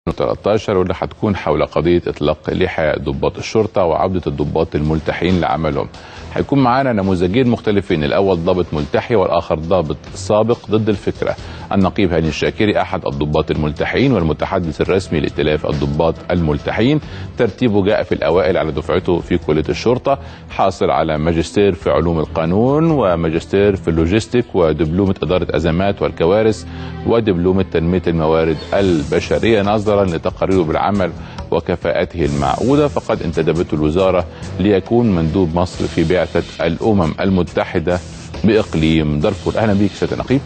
2013 واللي هتكون حول قضية إطلاق لحى ضباط الشرطة وعودة الضباط الملتحين لعملهم. هيكون معانا نموذجين مختلفين، الأول ضابط ملتحي والآخر ضابط سابق ضد الفكرة. النقيب هاني الشاكري أحد الضباط الملتحين والمتحدث الرسمي لائتلاف الضباط الملتحين، ترتيبه جاء في الأوائل على دفعته في كلية الشرطة، حاصل على ماجستير في علوم القانون وماجستير في اللوجستيك ودبلومة إدارة أزمات والكوارث ودبلومة تنمية الموارد البشرية. نظرا لتقاريره بالعمل وكفاءته المعقودة فقد انتدبته الوزارة ليكون مندوب مصر في بعثة الأمم المتحدة بإقليم دارفور. أهلا بك سيادة النقيب.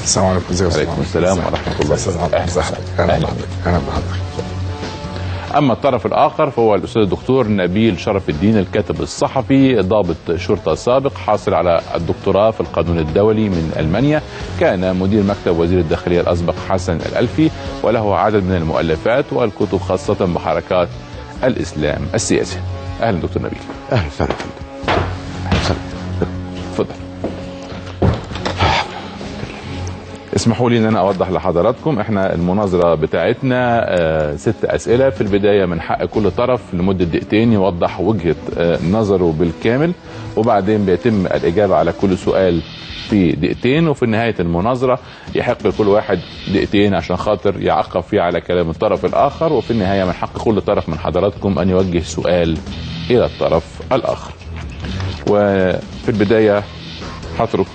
السلام عليكم. وعليكم السلام ورحمة الله وبركاته. أهلا بحضرتك. أما الطرف الآخر فهو الأستاذ الدكتور نبيل شرف الدين، الكاتب الصحفي، ضابط شرطة سابق، حاصل على الدكتوراه في القانون الدولي من ألمانيا، كان مدير مكتب وزير الداخلية الأسبق حسن الألفي، وله عدد من المؤلفات والكتب خاصة بحركات الإسلام السياسي. أهلا دكتور نبيل. أهلا وسهلا. تفضل. اسمحوا لي ان انا اوضح لحضراتكم، احنا المناظره بتاعتنا 6 اسئله. في البدايه من حق كل طرف لمده دقيقتين يوضح وجهه نظره بالكامل، وبعدين بيتم الاجابه على كل سؤال في دقيقتين، وفي نهايه المناظره يحق لكل واحد دقيقتين عشان خاطر يعقب فيه على كلام الطرف الاخر، وفي النهايه من حق كل طرف من حضراتكم ان يوجه سؤال الى الطرف الاخر. وفي البدايه هترك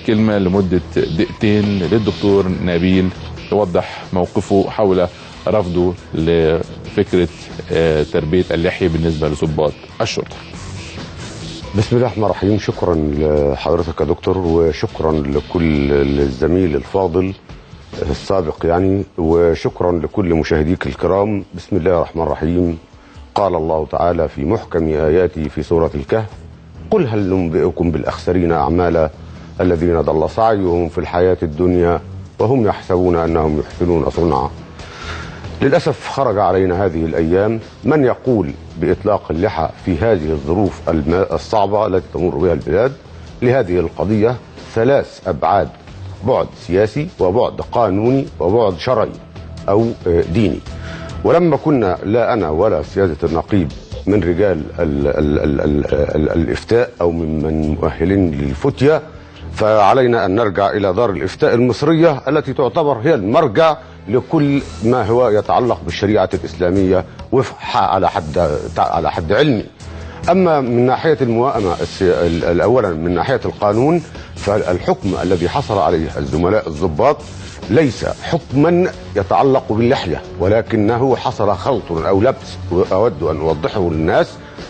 كلمة لمدة دقيقتين للدكتور نبيل يوضح موقفه حول رفضه لفكرة تربية اللحية بالنسبة لضباط الشرطة. بسم الله الرحمن الرحيم. شكرا لحضرتك يا دكتور، وشكرا لكل الزميل الفاضل السابق يعني، وشكرا لكل مشاهديك الكرام. بسم الله الرحمن الرحيم. قال الله تعالى في محكم آياته في سورة الكهف: قل هل ننبئكم بالأخسرين أعمالا الذين ضل سعيهم في الحياة الدنيا وهم يحسبون أنهم يحسنون صنعا. للأسف خرج علينا هذه الأيام من يقول بإطلاق اللحى في هذه الظروف الصعبة التي تمر بها البلاد. لهذه القضية 3 أبعاد: بعد سياسي وبعد قانوني وبعد شرعي أو ديني. ولما كنا لا أنا ولا سيادة النقيب من رجال الإفتاء أو ممن مؤهلين للفتية، فعلينا أن نرجع إلى دار الإفتاء المصرية التي تعتبر هي المرجع لكل ما هو يتعلق بالشريعة الإسلامية على حد علمي. أما من ناحية الموائمة أولا من ناحية القانون، فالحكم الذي حصل عليه الزملاء الضباط ليس حكما يتعلق باللحية، ولكنه حصل خلط أو لبس. وأود أن أوضحه للناس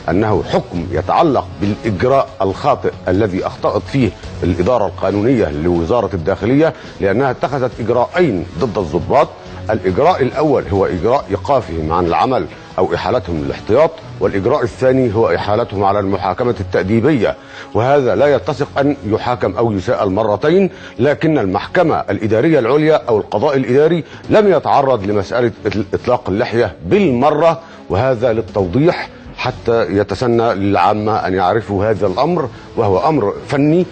أنه حكم يتعلق بالإجراء الخاطئ الذي أخطأت فيه الإدارة القانونية لوزارة الداخلية، لأنها اتخذت إجراءين ضد الضباط. الإجراء الأول هو إجراء إيقافهم عن العمل أو إحالتهم للاحتياط، والإجراء الثاني هو إحالتهم على المحاكمة التأديبية، وهذا لا يتسق أن يحاكم أو يساءل مرتين. لكن المحكمة الإدارية العليا أو القضاء الإداري لم يتعرض لمسألة إطلاق اللحية بالمرة، وهذا للتوضيح حتى يتسنى للعامة أن يعرفوا هذا الأمر، وهو أمر فني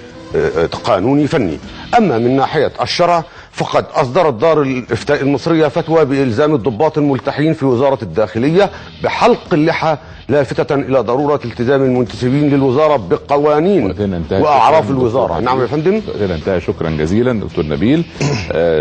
قانوني فني. أما من ناحية الشرع فقد أصدرت دار الإفتاء المصرية فتوى بإلزام الضباط الملتحين في وزارة الداخلية بحلق اللحى، لافتة إلى ضرورة التزام المنتسبين للوزارة بقوانين وأعراف الوزارة. نعم يا فندم. انتهى. شكرا جزيلا دكتور نبيل.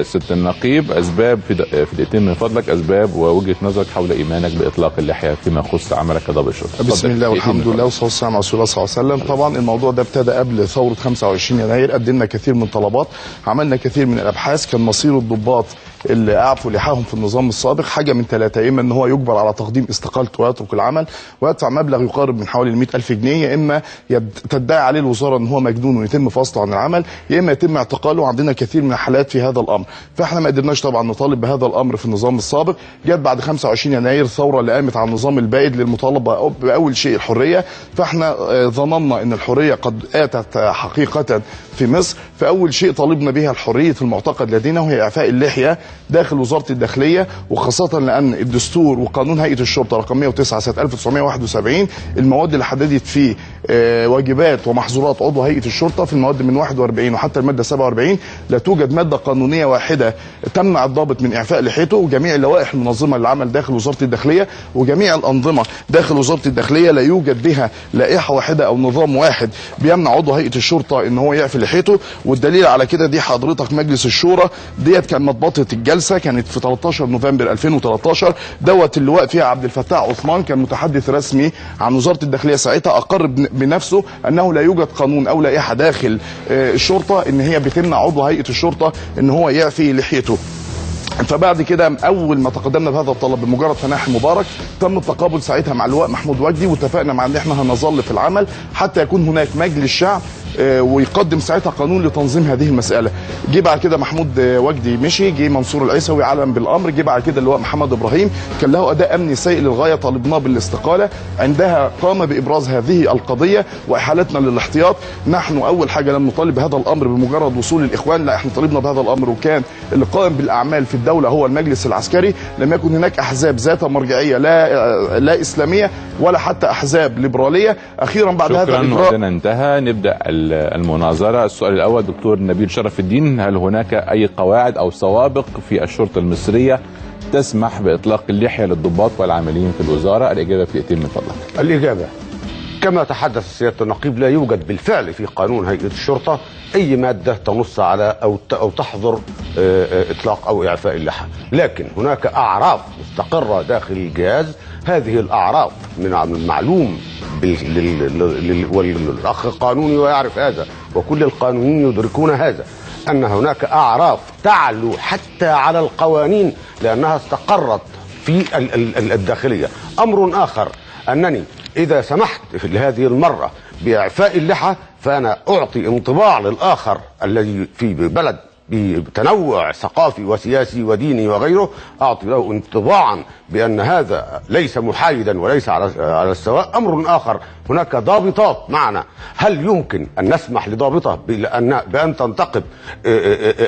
ست النقيب، أسباب في دقيقتين من فضلك، أسباب ووجهة نظرك حول إيمانك بإطلاق اللحية فيما يخص عملك كضابط شرطة. بسم الله والحمد لله والصلاة والسلام على رسول الله صلى الله عليه وسلم. طبعا الموضوع ده ابتدى قبل ثورة 25 يناير، قدمنا كثير من طلبات، عملنا كثير من الأبحاث. كان مصير الضباط اللي اعفوا لحاهم في النظام السابق حاجه من 3: يا اما ان هو يجبر على تقديم استقالته ويترك العمل ويدفع مبلغ يقارب من حوالي 100,000 جنيه، يا اما تدعي عليه الوزاره ان هو مجنون ويتم فصله عن العمل، يا اما يتم اعتقاله. عندنا كثير من الحالات في هذا الامر، فاحنا ما قدرناش طبعا نطالب بهذا الامر في النظام السابق. جت بعد 25 يناير الثوره اللي قامت على النظام البائد للمطالبه باول شيء الحريه، فاحنا ظننا ان الحريه قد اتت حقيقه في مصر. فاول شيء طالبنا بها الحريه المعتقد لدينا، وهي اعفاء اللحيه داخل وزاره الداخليه، وخاصه لان الدستور وقانون هيئه الشرطه رقم 109 سنه 1971 المواد اللي حددت فيه واجبات ومحظورات عضو هيئه الشرطه في المواد من 41 وحتى الماده 47 لا توجد ماده قانونيه واحده تمنع الضابط من اعفاء لحيته، وجميع اللوائح المنظمه للعمل داخل وزاره الداخليه وجميع الانظمه داخل وزاره الداخليه لا يوجد بها لائحه واحده او نظام واحد بيمنع عضو هيئه الشرطه ان هو يعفي لحيته. والدليل على كده دي حضرتك مجلس الشورى ديت كان مضبطه الجلسه كانت في 13 نوفمبر 2013 دوت اللواء فيها عبد الفتاح عثمان كان متحدث رسمي عن وزاره الداخليه ساعتها اقر بنفسه انه لا يوجد قانون او لائحه داخل الشرطه ان هي بتمنع عضو هيئه الشرطه ان هو يعفي لحيته. فبعد كده اول ما تقدمنا بهذا الطلب بمجرد تنحي مبارك تم التقابل ساعتها مع اللواء محمود وجدي واتفقنا مع ان احنا هنظل في العمل حتى يكون هناك مجلس شعب ويقدم ساعتها قانون لتنظيم هذه المساله. جه بعد كده محمود وجدي مشي، جه منصور العيسوي علم بالامر، جه بعد كده اللواء محمد ابراهيم كان له اداء امني سيء للغايه طالبناه بالاستقاله، عندها قام بابراز هذه القضيه واحالتنا للاحتياط. نحن اول حاجه لم نطالب بهذا الامر بمجرد وصول الاخوان، لا احنا طالبنا بهذا الامر وكان اللي قائم بالاعمال في الدوله هو المجلس العسكري. لم يكن هناك احزاب ذات مرجعيه لا اسلاميه ولا حتى احزاب ليبراليه. اخيرا بعد هذا الاجراء وقتنا انتهى، نبدا المناظره. السؤال الاول دكتور نبيل شرف الدين، هل هناك اي قواعد او سوابق في الشرطه المصريه تسمح باطلاق اللحيه للضباط والعاملين في الوزاره؟ الاجابه في دقيقتين من فضلك. الاجابه كما تحدث سياده النقيب لا يوجد بالفعل في قانون هيئه الشرطه اي ماده تنص على او تحظر اطلاق او اعفاء اللحى، لكن هناك اعراف مستقره داخل الجهاز. هذه الاعراف من المعلوم والاخ القانوني ويعرف هذا وكل القانونيين يدركون هذا ان هناك اعراف تعلو حتى على القوانين لانها استقرت في الداخليه. امر اخر انني اذا سمحت لهذه المره باعفاء اللحى فانا اعطي انطباع للاخر الذي في بلد بتنوع ثقافي وسياسي وديني وغيره، اعطي له انطباعا بان هذا ليس محايدا وليس على السواء. امر اخر هناك ضابطات معنا، هل يمكن ان نسمح لضابطه بان تنتقب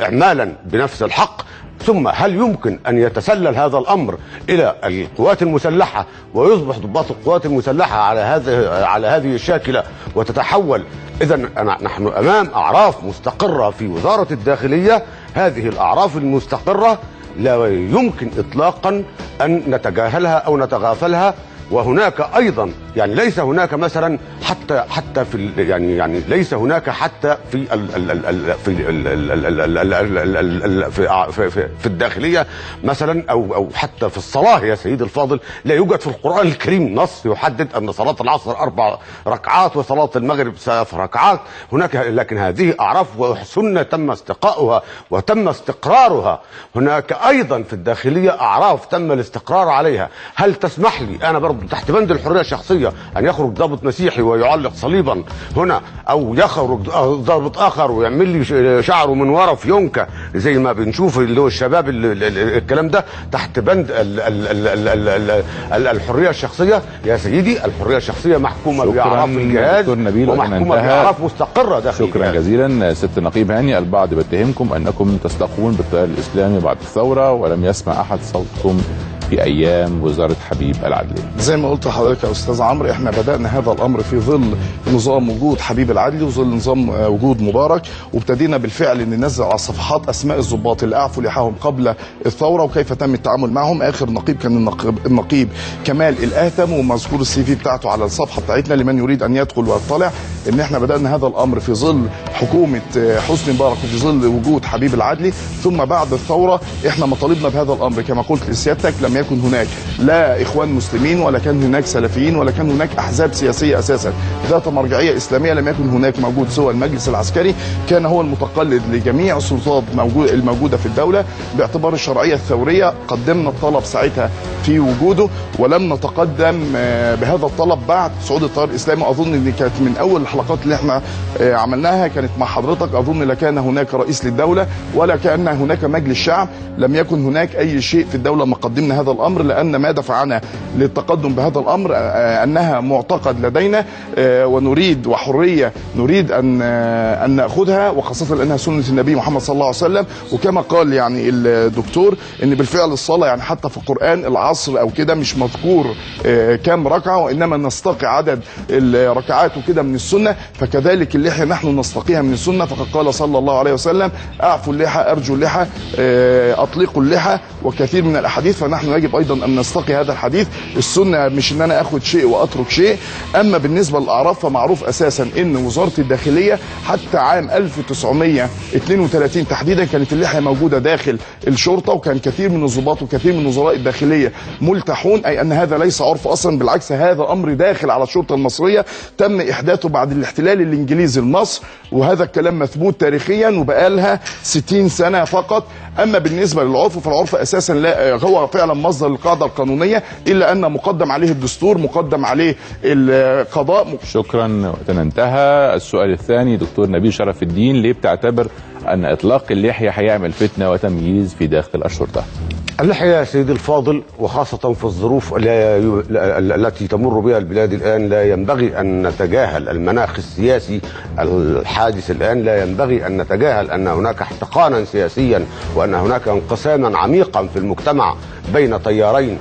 اعمالا بنفس الحق؟ ثم هل يمكن ان يتسلل هذا الامر الى القوات المسلحه ويصبح ضباط القوات المسلحه على هذه الشاكله وتتحول؟ اذا نحن امام اعراف مستقره في وزاره الداخليه. هذه الاعراف المستقره لا يمكن اطلاقا ان نتجاهلها او نتغافلها. وهناك ايضا يعني ليس هناك مثلا حتى في يعني ليس هناك حتى في في الداخليه مثلا او حتى في الصلاه يا سيدي الفاضل لا يوجد في القران الكريم نص يحدد ان صلاه العصر 4 ركعات وصلاه المغرب 3 ركعات. هناك لكن هذه اعراف وسنه تم استقاؤها وتم استقرارها. هناك ايضا في الداخليه اعراف تم الاستقرار عليها. هل تسمح لي انا برضه تحت بند الحريه الشخصيه ان يخرج ضابط مسيحي ويعلق صليبا هنا او يخرج ضابط اخر ويعمل لي شعره من ورا فيونكه زي ما بنشوف اللي هو الشباب الكلام ده تحت بند الحريه الشخصيه؟ يا سيدي الحريه الشخصيه محكومه باعراف الجهاز ومحكومه باعراف مستقره داخل شكرا الجهاز. جزيلا ست النقيب هاني. البعض بيتهمكم انكم تستقون بالتيار الاسلامي بعد الثوره ولم يسمع احد صوتكم في ايام وزاره حبيب العدلي. زي ما قلت لحضرتك يا استاذ عمرو احنا بدانا هذا الامر في ظل نظام وجود حبيب العدلي وظل نظام وجود مبارك، وابتدينا بالفعل ان ننزل على الصفحات اسماء الضباط اللي اعفوا لحاهم قبل الثوره وكيف تم التعامل معهم. اخر نقيب كان النقيب كمال الاهتم ومذكور السي في بتاعته على الصفحه بتاعتنا لمن يريد ان يدخل ويطلع ان احنا بدانا هذا الامر في ظل حكومه حسني مبارك وفي ظل وجود حبيب العدلي. ثم بعد الثوره احنا مطالبنا بهذا الامر كما قلت لسيادتك لم يكن هناك لا اخوان مسلمين ولا كان هناك سلفيين ولا كان هناك احزاب سياسيه اساسا ذات مرجعيه اسلاميه. لم يكن هناك موجود سوى المجلس العسكري كان هو المتقلد لجميع السلطات الموجوده في الدوله باعتبار الشرعيه الثوريه. قدمنا الطلب ساعتها في وجوده ولم نتقدم بهذا الطلب بعد صعود التيار الاسلامي. اظن ان كانت من اول الحلقات اللي احنا عملناها كانت مع حضرتك. اظن لا كان هناك رئيس للدوله ولا كان هناك مجلس شعب. لم يكن هناك اي شيء في الدوله ما قدمنا هذا هذا الامر، لان ما دفعنا للتقدم بهذا الامر انها معتقد لدينا ونريد وحريه نريد ان ناخذها، وخاصه لانها سنه النبي محمد صلى الله عليه وسلم. وكما قال يعني الدكتور ان بالفعل الصلاه يعني حتى في القران العصر او كده مش مذكور كم ركعه، وانما نستقي عدد الركعات وكده من السنه، فكذلك اللحيه نحن نستقيها من السنه. فقد قال صلى الله عليه وسلم اعفوا اللحى ارجوا اللحى اطلقوا اللحى، وكثير من الاحاديث، فنحن يجب ايضا ان نستقي هذا الحديث. السنه مش ان انا اخذ شيء واترك شيء. اما بالنسبه للاعراف فمعروف اساسا ان وزاره الداخليه حتى عام 1932 تحديدا كانت اللحيه موجوده داخل الشرطه، وكان كثير من الضباط وكثير من وزراء الداخليه ملتحون، اي ان هذا ليس عرف اصلا، بالعكس هذا امر داخل على الشرطه المصريه تم احداثه بعد الاحتلال الانجليزي لمصر، وهذا الكلام مثبوت تاريخيا وبقى لها 60 سنه فقط. اما بالنسبه للعرف فالعرف اساسا لا هو فعلا مصدر القاعده القانونيه، الا ان مقدم عليه الدستور، مقدم عليه القضاء. شكرا، وقتنا انتهى. السؤال الثاني دكتور نبيل شرف الدين، ليه بتعتبر ان اطلاق اللحيه هيعمل فتنه وتمييز في داخل الشرطه؟ اللحية يا سيدي الفاضل، وخاصة في الظروف التي تمر بها البلاد الآن، لا ينبغي أن نتجاهل المناخ السياسي الحادث الآن، لا ينبغي أن نتجاهل أن هناك احتقانا سياسيا وأن هناك انقساما عميقا في المجتمع بين تيارين.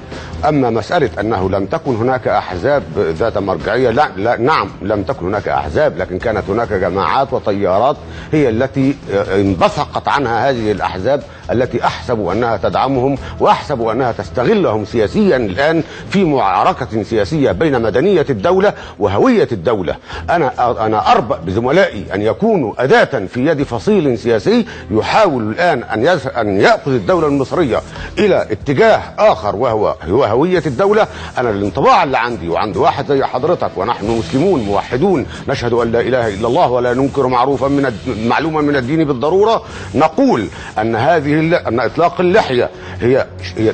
أما مسألة أنه لم تكن هناك أحزاب ذات مرجعية، لا نعم لم تكن هناك أحزاب، لكن كانت هناك جماعات وتيارات هي التي انبثقت عنها هذه الأحزاب التي أحسب أنها تدعمهم وأحسب أنها تستغلهم سياسيا الآن في معركة سياسية بين مدنية الدولة وهوية الدولة. أنا أربأ بزملائي أن يكونوا أداة في يد فصيل سياسي يحاول الآن أن يأخذ الدولة المصرية إلى اتجاه آخر وهو هوية الدولة. أنا الانطباع اللي عندي وعند واحد زي حضرتك، ونحن مسلمون موحدون نشهد أن لا إله إلا الله ولا ننكر معلوما من الدين بالضرورة، نقول أن أن إطلاق اللحية هي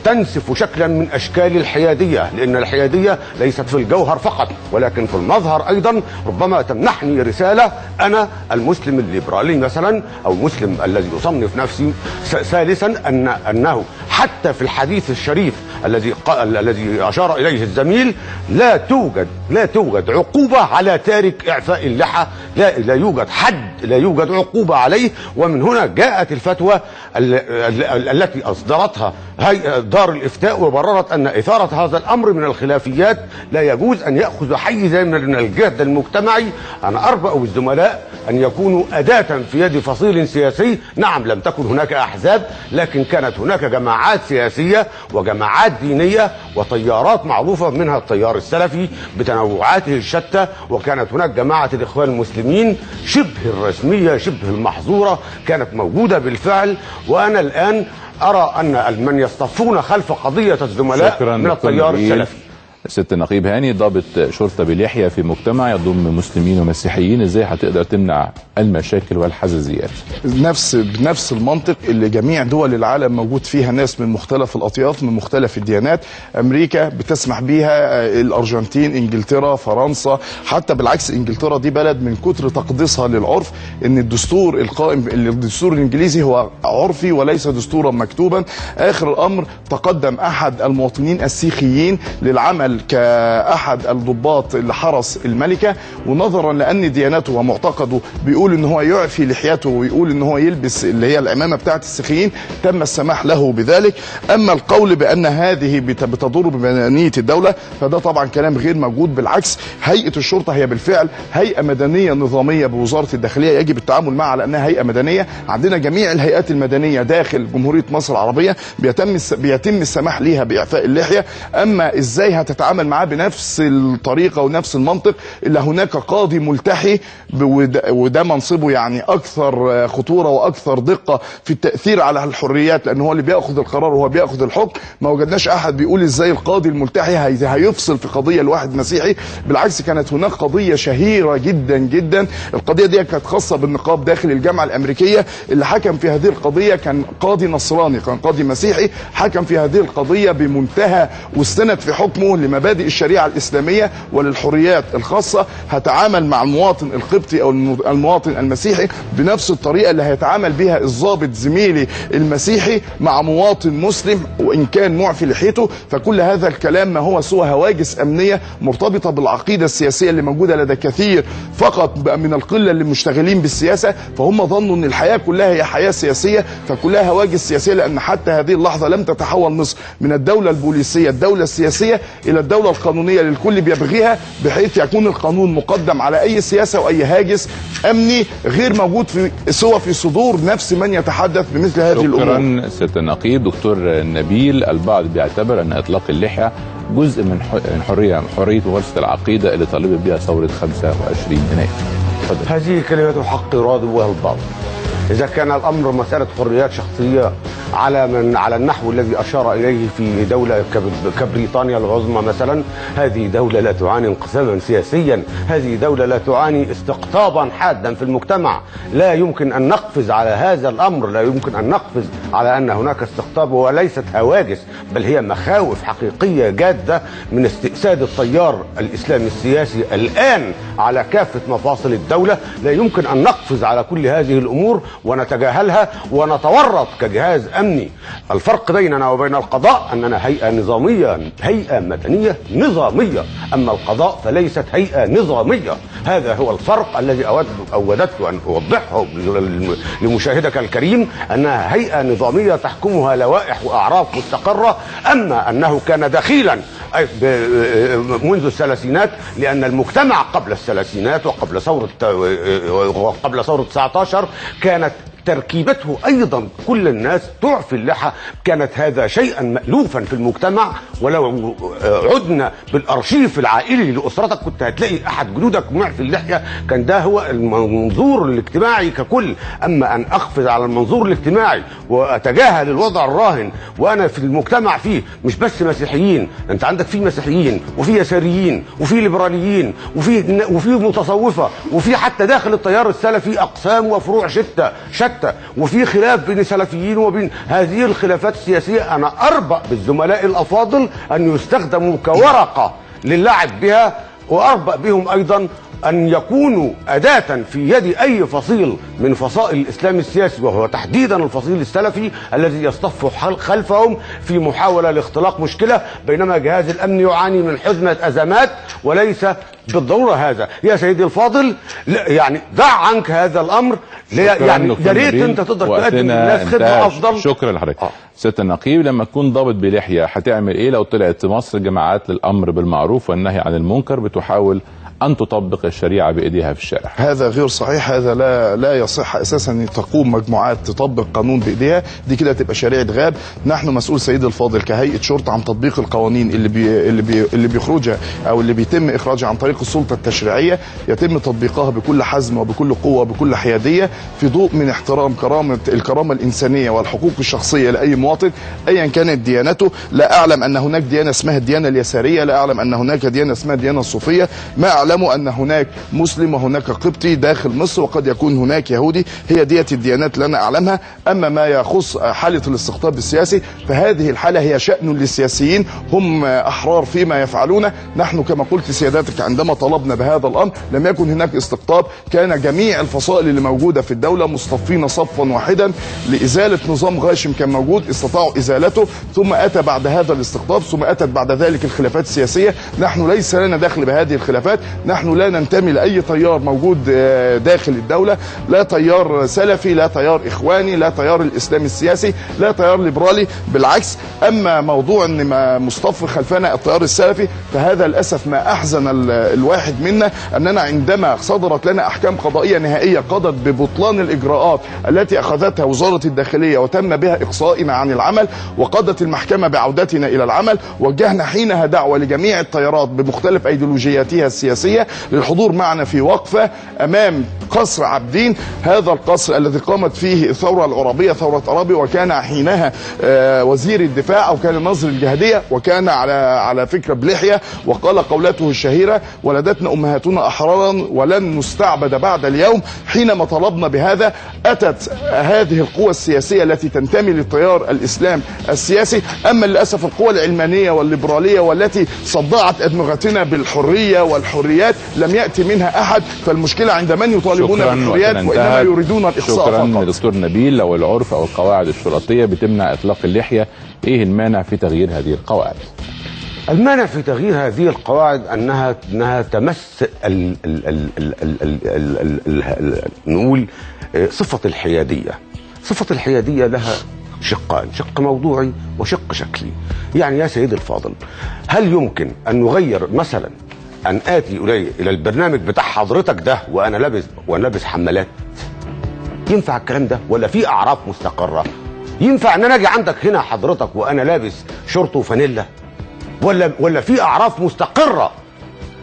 تنسف شكلا من أشكال الحيادية، لأن الحيادية ليست في الجوهر فقط ولكن في المظهر أيضا. ربما تمنحني رسالة أنا المسلم الليبرالي مثلا، أو المسلم الذي يصنف نفسي ثالثا أنه حتى في الحديث الشريف الذي أشار إليه الزميل لا توجد عقوبة على تارك إعفاء اللحى، لا يوجد حد، لا يوجد عقوبة عليه. ومن هنا جاءت الفتوى التي أصدرتها دار الإفتاء وبررت أن إثارة هذا الأمر من الخلافيات لا يجوز أن يأخذ حيزا من الجهد المجتمعي. أنا أربأ بالزملاء أن يكونوا أداة في يد فصيل سياسي. نعم لم تكن هناك أحزاب، لكن كانت هناك جماعات سياسية وجماعات دينية وتيارات معروفة، منها التيار السلفي بتنوعاته الشتى، وكانت هناك جماعة الإخوان المسلمين شبه الرسمية شبه المحظورة كانت موجودة بالفعل. وأنا الآن أرى أن من يصطفون خلف قضية الزملاء من التيار السلفي. ست النقيب هاني، ضابط شرطة بلحية في مجتمع يضم مسلمين ومسيحيين، ازاي هتقدر تمنع المشاكل والحزازيات؟ بنفس المنطق اللي جميع دول العالم موجود فيها ناس من مختلف الأطياف من مختلف الديانات. أمريكا بتسمح بيها، الأرجنتين، إنجلترا، فرنسا، حتى بالعكس إنجلترا دي بلد من كتر تقديسها للعرف إن الدستور القائم الدستور الإنجليزي هو عرفي وليس دستورا مكتوبا. آخر الأمر تقدم أحد المواطنين السيخيين للعمل كأحد الضباط اللي حرس الملكة، ونظرا لأن ديانته ومعتقده بيقول ان هو يعفي لحيته ويقول ان هو يلبس اللي هي العمامة بتاعت السيخيين، تم السماح له بذلك. اما القول بأن هذه بتضر بمدنية الدولة فده طبعا كلام غير موجود. بالعكس هيئة الشرطة هي بالفعل هيئة مدنية نظامية بوزارة الداخلية، يجب التعامل معها على انها هيئة مدنية. عندنا جميع الهيئات المدنية داخل جمهورية مصر العربية بيتم السماح ليها بإعفاء اللحية. اما ازاي هتتعامل معاه بنفس الطريقة ونفس المنطق، إلا هناك قاضي ملتحي وده منصبه يعني أكثر خطورة وأكثر دقة في التأثير على الحريات، لأن هو اللي بيأخذ القرار وهو بيأخذ الحكم. ما وجدناش أحد بيقول إزاي القاضي الملتحي هيفصل في قضية لواحد مسيحي. بالعكس كانت هناك قضية شهيرة جدا جدا، القضية دي كانت خاصة بالنقاب داخل الجامعة الأمريكية. اللي حكم في هذه القضية كان قاضي نصراني، كان قاضي مسيحي، حكم في هذه القضية بمنتهى واستند في حكمه بمبادئ الشريعة الإسلامية وللحريات الخاصة، هتعامل مع المواطن القبطي أو المواطن المسيحي بنفس الطريقة اللي هيتعامل بها الضابط زميلي المسيحي مع مواطن مسلم وإن كان معفي لحيته. فكل هذا الكلام ما هو سوى هواجس أمنية مرتبطة بالعقيدة السياسية اللي موجودة لدى كثير فقط من القلة اللي مشتغلين بالسياسة، فهم ظنوا أن الحياة كلها هي حياة سياسية، فكلها هواجس سياسية، لأن حتى هذه اللحظة لم تتحول مصر من الدولة البوليسية الدولة السياسية إلى الدولة القانونية اللي الكل بيبغيها، بحيث يكون القانون مقدم على أي سياسة وأي هاجس أمني غير موجود سوى في صدور نفس من يتحدث بمثل هذه الأمور. شكرا سيادة النقيب. دكتور نبيل، البعض بيعتبر أن إطلاق اللحية جزء من حرية ممارسة العقيدة اللي طالبت بها ثورة 25 يناير. هذه كلمة حق يراد بها البعض. إذا كان الأمر مسألة حريات شخصية على النحو الذي أشار إليه في دولة كبريطانيا العظمى مثلا، هذه دولة لا تعاني انقساما سياسيا، هذه دولة لا تعاني استقطابا حادا في المجتمع. لا يمكن أن نقفز على هذا الأمر، لا يمكن أن نقفز على أن هناك استقطاب، وليست هواجس بل هي مخاوف حقيقية جادة من استئساد التيار الإسلامي السياسي الآن على كافة مفاصل الدولة. لا يمكن أن نقفز على كل هذه الأمور ونتجاهلها ونتورط كجهاز أمني. الفرق بيننا وبين القضاء أننا هيئة نظامية، هيئة مدنية نظامية، أما القضاء فليست هيئة نظامية. هذا هو الفرق الذي أوددت أن أوضحه لمشاهدك الكريم، أنها هيئة نظامية تحكمها لوائح وأعراف مستقرة، أما أنه كان دخيلا منذ الثلاثينات، لأن المجتمع قبل الثلاثينات وقبل ثورة 19 كانت تركيبته أيضا كل الناس تعفي اللحى، كانت هذا شيئا مألوفا في المجتمع. ولو عدنا بالأرشيف العائلي لأسرتك كنت هتلاقي أحد جدودك معفي اللحية، كان ده هو المنظور الاجتماعي ككل. أما أن أقفز على المنظور الاجتماعي وأتجاهل الوضع الراهن، وأنا في المجتمع فيه مش بس مسيحيين، أنت عندك فيه مسيحيين وفي يساريين وفي ليبراليين وفي متصوفة، وفي حتى داخل التيار السلفي أقسام وفروع شتى، وفي خلاف بين سلفيين وبين هذه الخلافات السياسية. أنا أربأ بالزملاء الأفاضل أن يستخدموا كورقة للعب بها، وأربأ بهم أيضا أن يكونوا أداة في يد أي فصيل من فصائل الإسلام السياسي، وهو تحديدا الفصيل السلفي الذي يصطف خلفهم في محاولة لاختلاق مشكلة، بينما جهاز الأمن يعاني من حزمة أزمات وليس بالضرورة هذا. يا سيدي الفاضل، يعني ضع عنك هذا الأمر، يعني يا ريت أنت تقدر تقدم للناس خدمة أفضل. شكرا لحضرتك. سيادة النقيب، لما تكون ضابط بلحية هتعمل إيه لو طلعت مصر جماعات للأمر بالمعروف والنهي عن المنكر بتحاول أن تطبق الشريعة بإيديها في الشارع؟ هذا غير صحيح، هذا لا يصح أساسا أن تقوم مجموعات تطبق قانون بإيديها، دي كده تبقى شريعة غاب. نحن مسؤول سيد الفاضل كهيئة شرطة عن تطبيق القوانين اللي بيخرجها أو اللي بيتم إخراجها عن طريق السلطة التشريعية، يتم تطبيقها بكل حزم وبكل قوة وبكل حيادية في ضوء من احترام الكرامة الإنسانية والحقوق الشخصية لأي مواطن أيا كانت ديانته. لا أعلم أن هناك ديانة اسمها الديانة اليسارية، لا أعلم أن هناك ديانة اسمها الديانة الصوفية، ما أعلم أن هناك مسلم وهناك قبطي داخل مصر، وقد يكون هناك يهودي. هي ديت الديانات اللي أنا أعلمها. أما ما يخص حالة الاستقطاب السياسي فهذه الحالة هي شأن للسياسيين، هم أحرار فيما يفعلونه. نحن كما قلت سيادتك عندما طلبنا بهذا الأمر لم يكن هناك استقطاب، كان جميع الفصائل اللي موجودة في الدولة مصطفين صفا واحدا لإزالة نظام غاشم كان موجود، استطاعوا إزالته، ثم أتى بعد هذا الاستقطاب، ثم أتت بعد ذلك الخلافات السياسية. نحن ليس لنا دخل بهذه الخلافات، نحن لا ننتمي لأي تيار موجود داخل الدولة، لا تيار سلفي، لا تيار إخواني، لا تيار الإسلام السياسي، لا تيار ليبرالي، بالعكس. أما موضوع أن ما مصطف خلفنا التيار السلفي فهذا للأسف ما أحزن الواحد منا، أننا عندما صدرت لنا أحكام قضائية نهائية قضت ببطلان الإجراءات التي أخذتها وزارة الداخلية وتم بها إقصائنا عن العمل، وقضت المحكمة بعودتنا إلى العمل، وجهنا حينها دعوة لجميع التيارات بمختلف أيديولوجياتها السياسية السياسية للحضور معنا في وقفة أمام قصر عابدين، هذا القصر الذي قامت فيه الثورة العربية ثورة عرابي، وكان حينها وزير الدفاع أو كان ناظر الجهادية، وكان على فكرة بلحية، وقال قولته الشهيرة: ولدتنا أمهاتنا أحرارا ولن نستعبد بعد اليوم. حينما طلبنا بهذا أتت هذه القوى السياسية التي تنتمي لتيار الإسلام السياسي، أما للأسف القوى العلمانية والليبرالية والتي صدعت أدمغتنا بالحرية والحريات لم يأتي منها أحد. فالمشكلة عند من يطالبون بالحريات وإنما يريدون الإقصاء فقط. شكرا دكتور نبيل. لو العرف أو القواعد الشرطية بتمنع إطلاق اللحية، إيه المانع في تغيير هذه القواعد؟ المانع في تغيير هذه القواعد انها تمس نقول صفة الحيادية. صفة الحيادية لها شقان، شق موضوعي وشق شكلي. يعني يا سيدي الفاضل، هل يمكن ان نغير مثلا ان اتي الى البرنامج بتاع حضرتك ده وانا لابس حمالات؟ ينفع الكلام ده؟ ولا في اعراف مستقرة؟ ينفع ان انا اجي عندك هنا حضرتك وانا لابس شورت وفانيلا؟ ولا في اعراف مستقره؟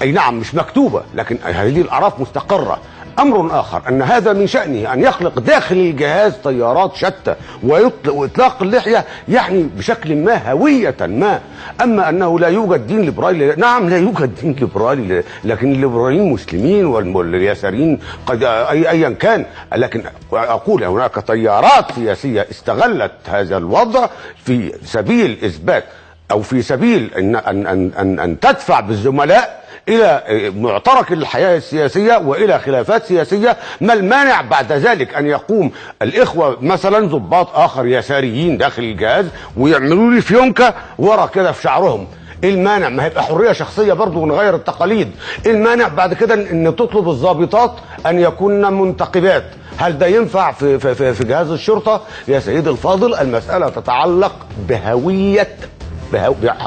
اي نعم مش مكتوبه، لكن هذه الاعراف مستقره. امر اخر ان هذا من شانه ان يخلق داخل الجهاز تيارات شتى واطلاق اللحيه يعني بشكل ما هويه ما. اما انه لا يوجد دين ليبرالي، نعم لا يوجد دين ليبرالي، لكن الليبراليين مسلمين واليساريين قد ايا كان. لكن اقول هناك تيارات سياسيه استغلت هذا الوضع في سبيل اثبات او في سبيل ان تدفع بالزملاء الى معترك الحياه السياسيه والى خلافات سياسيه. ما المانع بعد ذلك ان يقوم الاخوه مثلا ضباط اخر يساريين داخل الجهاز ويعملوا لي فيونكه ورا كده في شعرهم؟ ايه المانع؟ ما هيبقى حريه شخصيه برضه ونغير التقاليد. ايه المانع بعد كده ان تطلب الضابطات ان يكون منتقبات؟ هل ده ينفع في جهاز الشرطه؟ يا سيدي الفاضل، المساله تتعلق بهويه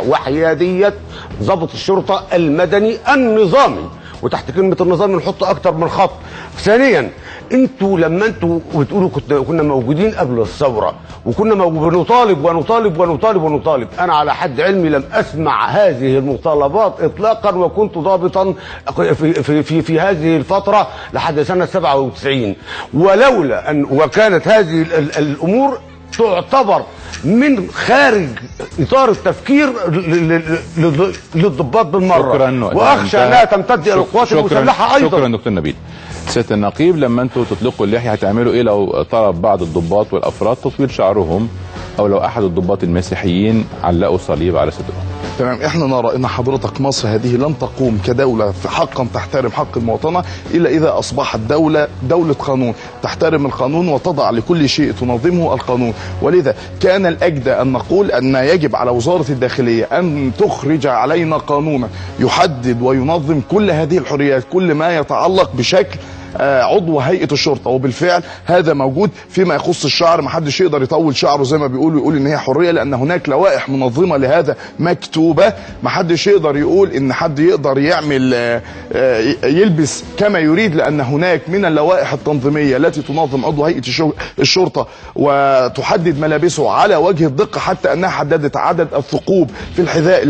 وحيادية ضابط الشرطة المدني النظامي، وتحت كلمة النظامي نحط أكتر من خط. ثانيا، انتوا لما انتوا بتقولوا كنا موجودين قبل الثورة وكنا بنطالب ونطالب ونطالب ونطالب، أنا على حد علمي لم أسمع هذه المطالبات إطلاقا، وكنت ضابطا في هذه الفترة لحد سنة 97. ولولا أن وكانت هذه الأمور تعتبر من خارج اطار التفكير للضباط بالمره، واخشى انها تمتد الى القوات المسلحه ايضا. شكرا دكتور نبيل. سياده النقيب، لما انتم تطلقوا اللحيه هتعملوا ايه لو طلب بعض الضباط والافراد تطويل شعرهم، او لو احد الضباط المسيحيين علقوا صليب على صدرهم؟ تمام، احنا نرى ان حضرتك مصر هذه لن تقوم كدولة في حقا تحترم حق المواطنة الا اذا اصبحت دولة قانون، تحترم القانون وتضع لكل شيء تنظمه القانون. ولذا كان الاجدى ان نقول ان يجب على وزارة الداخلية ان تخرج علينا قانونا يحدد وينظم كل هذه الحريات، كل ما يتعلق بشكل عضو هيئة الشرطة. وبالفعل هذا موجود. فيما يخص الشعر، ما حدش يقدر يطول شعره زي ما بيقولوا، يقول ان هي حرية، لان هناك لوائح منظمة لهذا مكتوبة. ما حدش يقدر يقول ان حد يقدر يعمل يلبس كما يريد، لان هناك من اللوائح التنظيمية التي تنظم عضو هيئة الشرطة وتحدد ملابسه على وجه الدقة، حتى انها حددت عدد الثقوب في الحذاء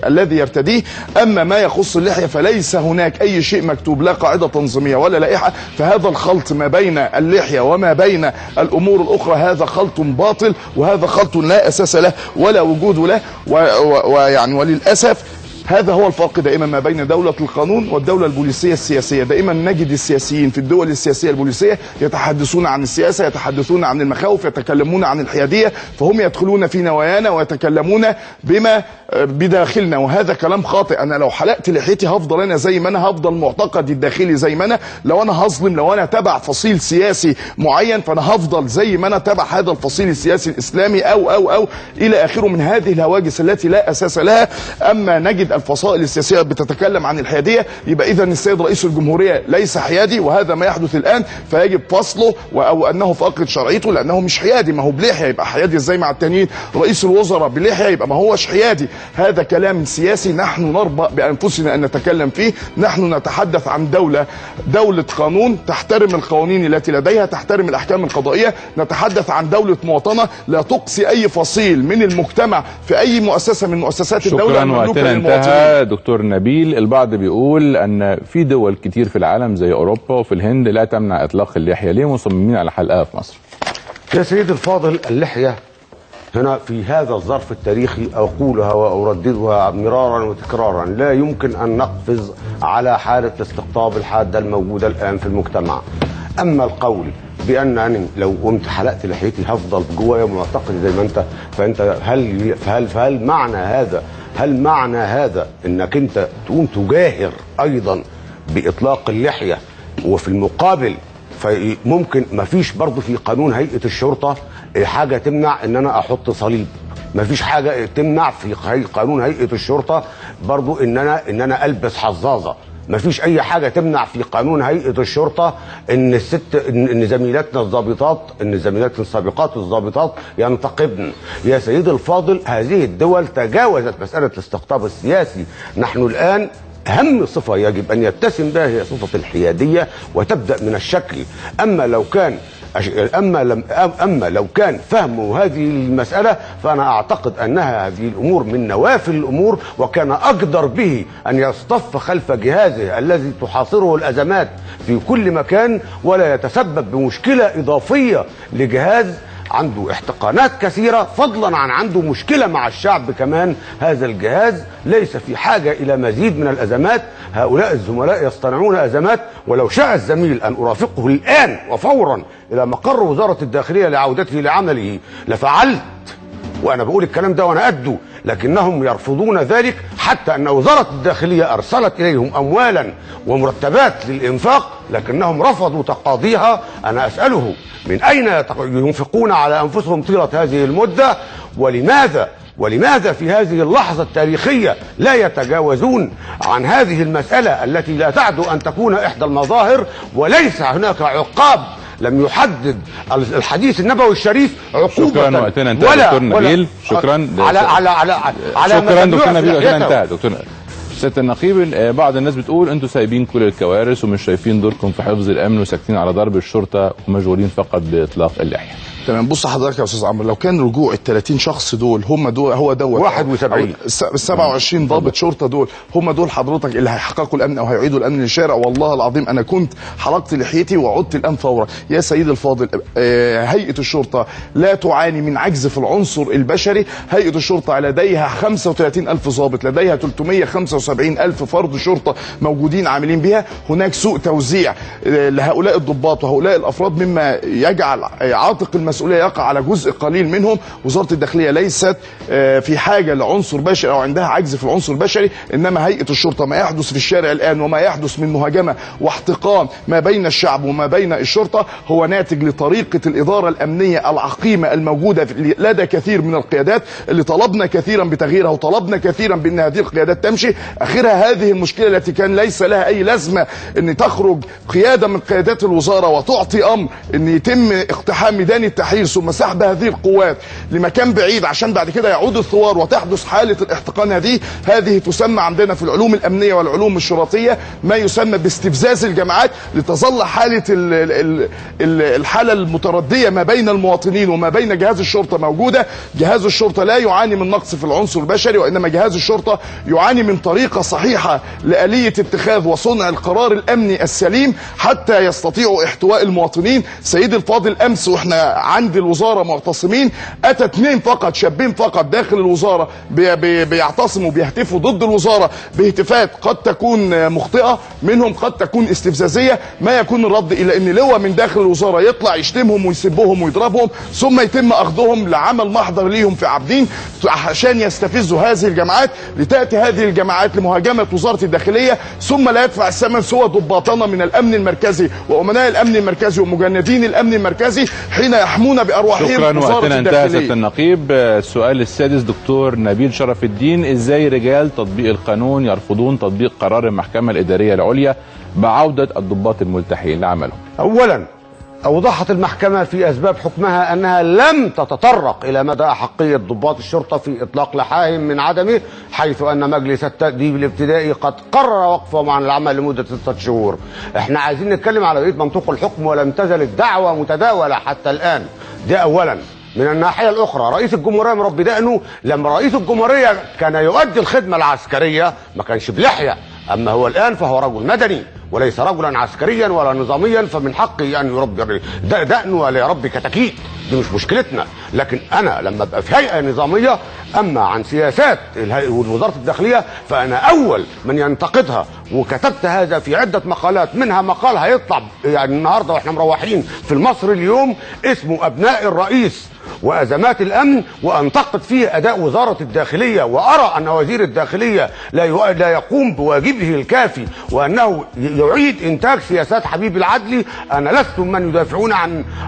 الذي يرتديه. اما ما يخص اللحية فليس هناك اي شيء مكتوب، لا قاعدة تنظيمية ولا لائحة. فهذا الخلط ما بين اللحية وما بين الأمور الأخرى هذا خلط باطل، وهذا خلط لا أساس له ولا وجود له. ويعني وللأسف هذا هو الفرق دائما ما بين دولة القانون والدولة البوليسية السياسية. دائما نجد السياسيين في الدول السياسية البوليسية يتحدثون عن السياسة، يتحدثون عن المخاوف، يتكلمون عن الحيادية، فهم يدخلون في نوايانا ويتكلمون بما بداخلنا، وهذا كلام خاطئ. أنا لو حلقت لحيتي هفضل أنا زي ما أنا، هفضل معتقدي الداخلي زي ما أنا. لو أنا هظلم، لو أنا تبع فصيل سياسي معين، فأنا هفضل زي ما أنا تبع هذا الفصيل السياسي الإسلامي أو إلى آخره من هذه الهواجس التي لا أساس لها. أما نجد الفصائل السياسية بتتكلم عن الحيادية، يبقى إذا السيد رئيس الجمهورية ليس حيادي، وهذا ما يحدث الآن، فيجب فصله أو أنه فاقد شرعيته لأنه مش حيادي. ما هو بلحية يبقى حيادي ازاي مع التانيين؟ رئيس الوزراء بلحية يبقى ما هوش حيادي. هذا كلام سياسي نحن نربأ بأنفسنا أن نتكلم فيه. نحن نتحدث عن دولة قانون تحترم القوانين التي لديها، تحترم الأحكام القضائية. نتحدث عن دولة مواطنة لا تقصي أي فصيل من المجتمع في أي مؤسسة من مؤسسات الدولة المملوكة للمواطنة. قبلها دكتور نبيل، البعض بيقول ان في دول كتير في العالم زي اوروبا وفي الهند لا تمنع اطلاق اللحيه، ليه مصممين على حلقها في مصر؟ يا سيدي الفاضل، اللحيه هنا في هذا الظرف التاريخي اقولها وارددها مرارا وتكرارا، لا يمكن ان نقفز على حاله الاستقطاب الحاده الموجوده الان في المجتمع. اما القول بانني لو قمت حلقت لحيتي هفضل جوايا معتقد زي ما انت، فانت هل معنى هذا انك انت تقوم تجاهر ايضا باطلاق اللحيه، وفي المقابل فممكن ما فيش برضه في قانون هيئه الشرطه حاجه تمنع ان انا احط صليب، ما فيش حاجه تمنع في قانون هيئه الشرطه برضه ان انا البس حظاظه، ما فيش اي حاجه تمنع في قانون هيئه الشرطه ان ان زميلاتنا الضابطات، ان زميلاتنا السابقات الضابطات ينتقبن. يا سيدي الفاضل، هذه الدول تجاوزت مساله الاستقطاب السياسي. نحن الان أهم صفة يجب أن يتسم بها هي صفة الحيادية، وتبدأ من الشكل. أما لو كان فهم هذه المسألة، فأنا أعتقد أنها هذه الأمور من نوافل الأمور، وكان أقدر به أن يصطف خلف جهازه الذي تحاصره الأزمات في كل مكان، ولا يتسبب بمشكلة إضافية لجهاز عنده احتقانات كثيرة، فضلا عن عنده مشكلة مع الشعب كمان. هذا الجهاز ليس في حاجة إلى مزيد من الأزمات. هؤلاء الزملاء يصطنعون أزمات، ولو شاء الزميل أن أرافقه الآن وفورا إلى مقر وزارة الداخلية لعودته لعمله لفعلت، وأنا بقول الكلام ده وأنا أدو، لكنهم يرفضون ذلك، حتى أن وزارة الداخلية أرسلت إليهم أموالا ومرتبات للإنفاق، لكنهم رفضوا تقاضيها. أنا أسأله من أين ينفقون على أنفسهم طيلة هذه المدة؟ ولماذا في هذه اللحظة التاريخية لا يتجاوزون عن هذه المسألة التي لا تعدو أن تكون إحدى المظاهر، وليس هناك عقاب لم يحدد الحديث النبوي الشريف عقوبة. شكرا، وقتنا انتهى دكتور نبيل. شكرا شكرا دكتور نبيل، وقتنا انتهى. دكتور سيادة النقيب، بعض الناس بتقول انتوا سايبين كل الكوارث ومش شايفين دوركم في حفظ الامن وساكتين على ضرب الشرطه ومشغولين فقط باطلاق اللحيه. تمام. بص حضرتك يا استاذ عمرو، لو كان رجوع ال 30 شخص دول هم دول، هو دوت 71 27 ضابط شرطه دول هم دول حضرتك اللي هيحققوا الامن او هيعيدوا الامن للشارع. والله العظيم انا كنت حلقت لحيتي وعدت الان فورا. يا سيدي الفاضل، هيئه الشرطه لا تعاني من عجز في العنصر البشري. هيئه الشرطه لديها 35,000 ضابط، لديها 375,000 فرد شرطه موجودين عاملين بها. هناك سوء توزيع لهؤلاء الضباط وهؤلاء الافراد، مما يجعل عاتق المسؤوليه يقع على جزء قليل منهم. وزاره الداخليه ليست في حاجه لعنصر بشري او عندها عجز في العنصر البشري، انما هيئه الشرطه ما يحدث في الشارع الان وما يحدث من مهاجمه واحتقان ما بين الشعب وما بين الشرطه هو ناتج لطريقه الاداره الامنيه العقيمه الموجوده لدى كثير من القيادات، اللي طلبنا كثيرا بتغييرها وطلبنا كثيرا بان هذه القيادات تمشي. اخرها هذه المشكله التي كان ليس لها اي لازمه ان تخرج قياده من قيادات الوزاره وتعطي امر ان يتم اقتحام ميدان التحرير ثم سحب هذه القوات لمكان بعيد عشان بعد كده يعود الثوار وتحدث حاله الاحتقان. هذه تسمى عندنا في العلوم الامنيه والعلوم الشرطيه ما يسمى باستفزاز الجماعات، لتظل حاله الحاله المترديه ما بين المواطنين وما بين جهاز الشرطه موجوده. جهاز الشرطه لا يعاني من نقص في العنصر البشري، وانما جهاز الشرطه يعاني من طريقه صحيحه لآلية اتخاذ وصنع القرار الامني السليم حتى يستطيعوا احتواء المواطنين. سيدي الفاضل، امس واحنا عند الوزاره معتصمين، اتى 2 فقط، شابين فقط داخل الوزاره بيعتصموا بيهتفوا ضد الوزاره بهتافات قد تكون مخطئه منهم، قد تكون استفزازيه. ما يكون الرد الى ان لواء من داخل الوزاره يطلع يشتمهم ويسبهم ويضربهم، ثم يتم اخذهم لعمل محضر ليهم في عابدين عشان يستفزوا هذه الجماعات، لتاتي هذه الجماعات لمهاجمه وزاره الداخليه، ثم لا يدفع الثمن سوى ضباطنا من الامن المركزي وامناء الامن المركزي ومجندين الامن المركزي حين يحمون بارواحهم. شكرا، وقتنا انتهى سيادة النقيب. السؤال السادس دكتور نبيل شرف الدين، ازاي رجال تطبيق القانون يرفضون تطبيق قرار المحكمة الإدارية العليا بعودة الضباط الملتحين لعملهم؟ اولا، أوضحت المحكمة في أسباب حكمها أنها لم تتطرق إلى مدى أحقية ضباط الشرطة في إطلاق لحاهم من عدمه، حيث أن مجلس التأديب الابتدائي قد قرر وقفهم عن العمل لمدة 6 شهور. احنا عايزين نتكلم على بقية منطوق الحكم، ولم تزل الدعوة متداولة حتى الآن. ده أولا. من الناحية الأخرى رئيس الجمهورية مربي دقنه. لما رئيس الجمهورية كان يؤدي الخدمة العسكرية ما كانش بلحية، أما هو الآن فهو رجل مدني وليس رجلا عسكريا ولا نظاميا، فمن حقه أن يربي دقنه ولا يربي كتاكيت، دي مش مشكلتنا. لكن أنا لما أبقى في هيئة نظامية، أما عن سياسات وزارة الداخلية فأنا أول من ينتقدها، وكتبت هذا في عدة مقالات، منها مقال هيطلع يعني النهارده واحنا مروحين في المصري اليوم اسمه أبناء الرئيس وأزمات الأمن، وأنتقد فيه أداء وزارة الداخلية، وأرى أن وزير الداخلية لا يقوم بواجبه الكافي، وأنه يعيد إنتاج سياسات حبيب العدلي. أنا لست من يدافعون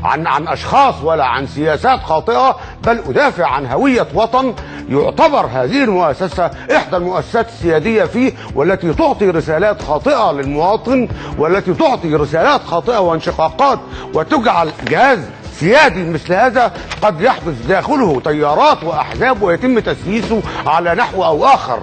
عن أشخاص ولا عن سياسات خاطئة، بل أدافع عن هوية وطن يعتبر هذه المؤسسة إحدى المؤسسات السيادية فيه، والتي تعطي رسالات خاطئة للمواطن، والتي تعطي رسالات خاطئة وانشقاقات، وتجعل جهاز سيادي مثل هذا قد يحدث داخله تيارات وأحزاب ويتم تسييسه على نحو أو آخر.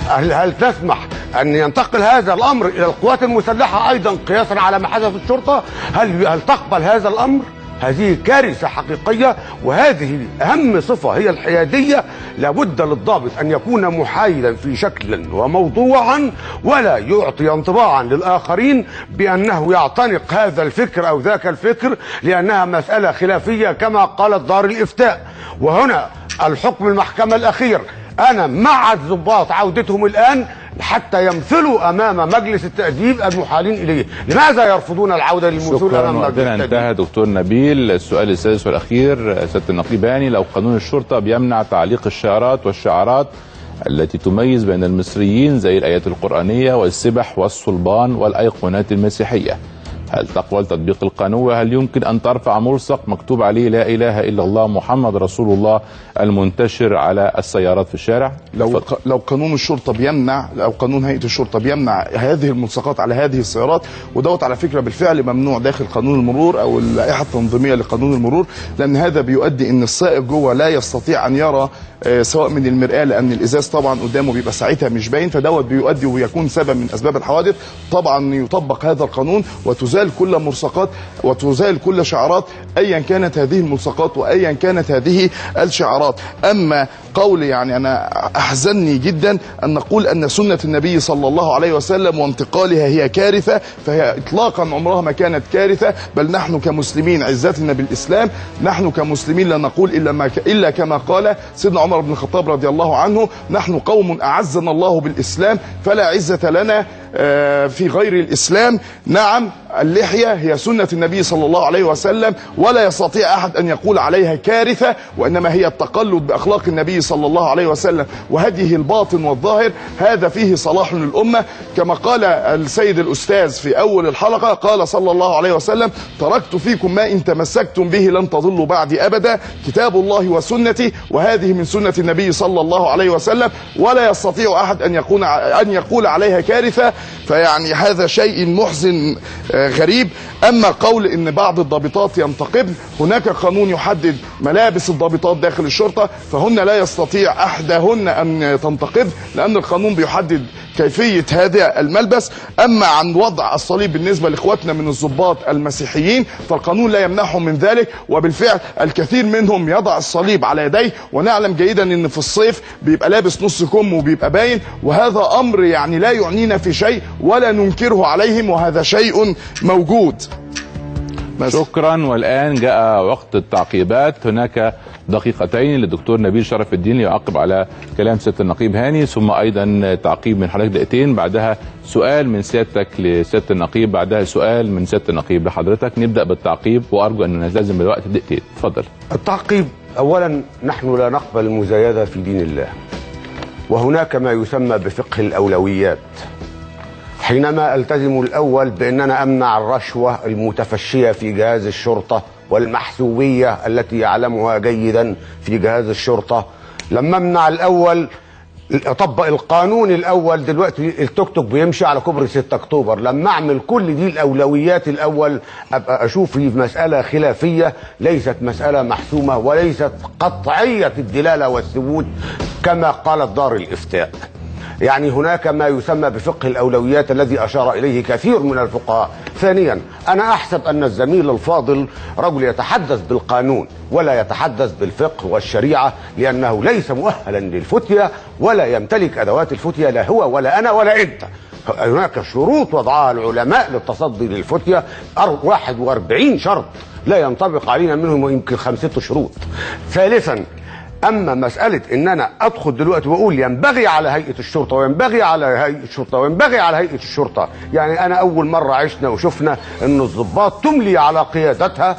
هل تسمح أن ينتقل هذا الأمر إلى القوات المسلحة أيضا قياسا على ما حدث في الشرطة؟ هل تقبل هذا الأمر؟ هذه كارثة حقيقية، وهذه أهم صفة هي الحيادية. لابد للضابط أن يكون محايدا في شكل وموضوعا، ولا يعطي انطباعا للآخرين بأنه يعتنق هذا الفكر أو ذاك الفكر، لأنها مسألة خلافية كما قالت دار الإفتاء. وهنا الحكم المحكمة الأخير، أنا مع الضباط عودتهم الآن حتى يمثلوا أمام مجلس التأديب المحالين إليه. لماذا يرفضون العودة للمثول أمام مجلس التأديب؟ انتهى دكتور نبيل. السؤال السادس والأخير سيادة النقيب هاني، لو قانون الشرطة بيمنع تعليق الشعارات والشعارات التي تميز بين المصريين زي الآيات القرآنية والسبح والصلبان والأيقونات المسيحية، هل تقبل تطبيق القانون؟ وهل يمكن أن ترفع ملصق مكتوب عليه لا إله إلا الله محمد رسول الله المنتشر على السيارات في الشارع؟ لو قانون الشرطة بيمنع، أو قانون هيئة الشرطة بيمنع هذه الملصقات على هذه السيارات، ودوت على فكرة بالفعل ممنوع داخل قانون المرور أو اللائحة التنظيمية لقانون المرور، لأن هذا بيؤدي أن السائق جوه لا يستطيع أن يرى سواء من المرآة، لأن الإزاز طبعا قدامه بيبقى ساعتها مش باين، فدوت بيؤدي ويكون سبب من أسباب الحوادث. طبعا يطبق هذا القانون وتزال كل ملصقات وتزال كل شعارات أيا كانت هذه الملصقات وأيا كانت هذه الشعارات. أما قول يعني أنا أحزنني جدا أن نقول أن سنة النبي صلى الله عليه وسلم وانتقالها هي كارثة، فهي إطلاقا عمرها ما كانت كارثة، بل نحن كمسلمين عزتنا بالإسلام، نحن كمسلمين لا نقول إلا كما قال سيدنا عمر بن الخطاب رضي الله عنه: نحن قوم أعزنا الله بالإسلام فلا عزة لنا في غير الإسلام. نعم، اللحية هي سنة النبي صلى الله عليه وسلم، ولا يستطيع أحد أن يقول عليها كارثة، وإنما هي التقلد بأخلاق النبي صلى الله عليه وسلم وهديه الباطن والظاهر، هذا فيه صلاح للأمة. كما قال السيد الأستاذ في أول الحلقة، قال صلى الله عليه وسلم: تركت فيكم ما إن تمسكتم به لن تضلوا بعدي أبدا، كتاب الله وسنتي، وهذه من سنة النبي صلى الله عليه وسلم، ولا يستطيع أحد أن يقول عليها كارثة. فيعني هذا شيء محزن غريب. أما قول إن بعض الضابطات ينتقبن، هناك قانون يحدد ملابس الضابطات داخل الشرطة، فهن لا يستطيع أحدهن أن تنتقبن، لأن القانون بيحدد كيفية هذا الملبس. أما عن وضع الصليب بالنسبة لإخواتنا من الضباط المسيحيين، فالقانون لا يمنعهم من ذلك، وبالفعل الكثير منهم يضع الصليب على يديه، ونعلم جيدا أن في الصيف بيبقى لابس نص كم وبيبقى باين، وهذا أمر يعني لا يعنينا في شيء ولا ننكره عليهم، وهذا شيء موجود. شكرا. والآن جاء وقت التعقيبات. هناك دقيقتين للدكتور نبيل شرف الدين ليعقب على كلام سيادة النقيب هاني، ثم أيضا تعقيب من حضرتك دقيقتين، بعدها سؤال من سيادتك لسيادة النقيب، بعدها سؤال من سيادة النقيب لحضرتك. نبدأ بالتعقيب، وأرجو أن نلتزم بالوقت دقيقتين. تفضل. التعقيب: أولا، نحن لا نقبل المزايدة في دين الله، وهناك ما يسمى بفقه الأولويات. حينما التزم الأول بأننا أمنع الرشوة المتفشية في جهاز الشرطة والمحسوبية التي يعلمها جيدا في جهاز الشرطة، لما امنع الأول اطبق القانون الأول. دلوقتي التوك توك بيمشي على كوبري 6 أكتوبر. لما اعمل كل دي الأولويات الأول، أبقى أشوف في مسألة خلافية، ليست مسألة محسومة وليست قطعية الدلالة والثبوت كما قالت دار الإفتاء. يعني هناك ما يسمى بفقه الأولويات الذي أشار إليه كثير من الفقهاء ثانيا أنا أحسب أن الزميل الفاضل رجل يتحدث بالقانون ولا يتحدث بالفقه والشريعة، لأنه ليس مؤهلا للفتية ولا يمتلك أدوات الفتية، لا هو ولا أنا ولا أنت. هناك شروط وضعها العلماء للتصدي للفتية، 41 شرط لا ينطبق علينا منهم يمكن 5 شروط. ثالثا اما مساله ان انا ادخل دلوقتي واقول ينبغي على هيئه الشرطه وينبغي على هيئه الشرطه وينبغي على هيئه الشرطه، يعني انا اول مره عشنا وشفنا ان الضباط تملي على قيادتها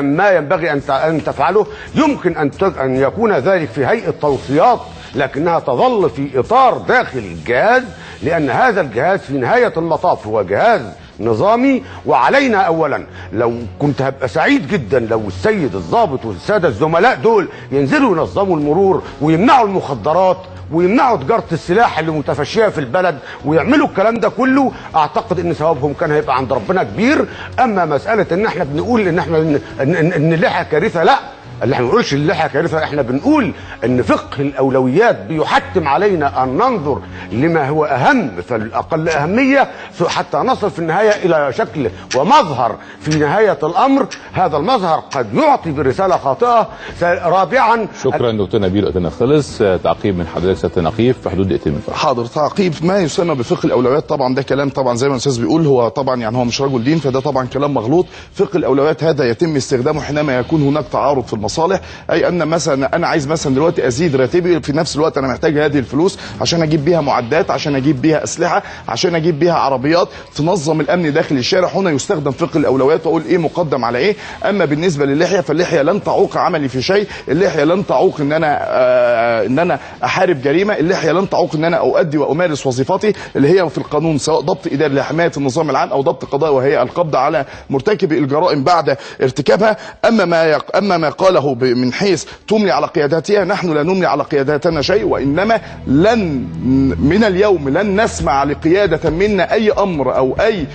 ما ينبغي ان تفعله. يمكن ان يكون ذلك في هيئه توصيات، لكنها تظل في اطار داخل الجهاز، لان هذا الجهاز في نهايه المطاف هو جهاز نظامي. وعلينا اولا، لو كنت هبقى سعيد جدا لو السيد الضابط والساده الزملاء دول ينزلوا ينظموا المرور ويمنعوا المخدرات ويمنعوا تجاره السلاح اللي متفشيه في البلد ويعملوا الكلام ده كله، اعتقد ان ثوابهم كان هيبقى عند ربنا كبير. اما مساله ان احنا بنقول ان احنا ان اللحيه كارثه، لا، اللي احنا ما بنقولش اللحيه كارثه، احنا بنقول ان فقه الاولويات بيحتم علينا ان ننظر لما هو اهم فالاقل اهميه، حتى نصل في النهايه الى شكل ومظهر في نهايه الامر. هذا المظهر قد يعطي برساله خاطئه. رابعا، شكرا دكتور نبيل، وقتنا خلص. تعقيب من حضرتك سياده النقيب في حدود دقيقتين من فضلك. حاضر. تعقيب ما يسمى بفقه الاولويات، طبعا ده كلام طبعا زي ما الاستاذ بيقول، هو طبعا يعني هو مش رجل دين، فده طبعا كلام مغلوط. فقه الاولويات هذا يتم استخدامه حينما يكون هناك تعارض في المصالح، اي ان مثلا انا عايز مثلا دلوقتي ازيد راتبي، في نفس الوقت انا محتاج هذه الفلوس عشان اجيب بيها معدات، عشان اجيب بيها اسلحه، عشان اجيب بيها عربيات تنظم الامن داخل الشارع. هنا يستخدم فقه الاولويات واقول ايه مقدم على ايه. اما بالنسبه للحيه فاللحيه لن تعوق عملي في شيء، اللحيه لن تعوق ان انا احارب جريمه، اللحيه لن تعوق ان انا اؤدي وامارس وظيفتي اللي هي في القانون، سواء ضبط اداري لحمايه النظام العام او ضبط قضائي وهي القبض على مرتكبي الجرائم بعد ارتكابها. اما ما قاله من حيث تملي على قياداتها، نحن لا نملي على قياداتنا شيء، وانما لن من اليوم لن نسمع لقياده منا اي امر او اي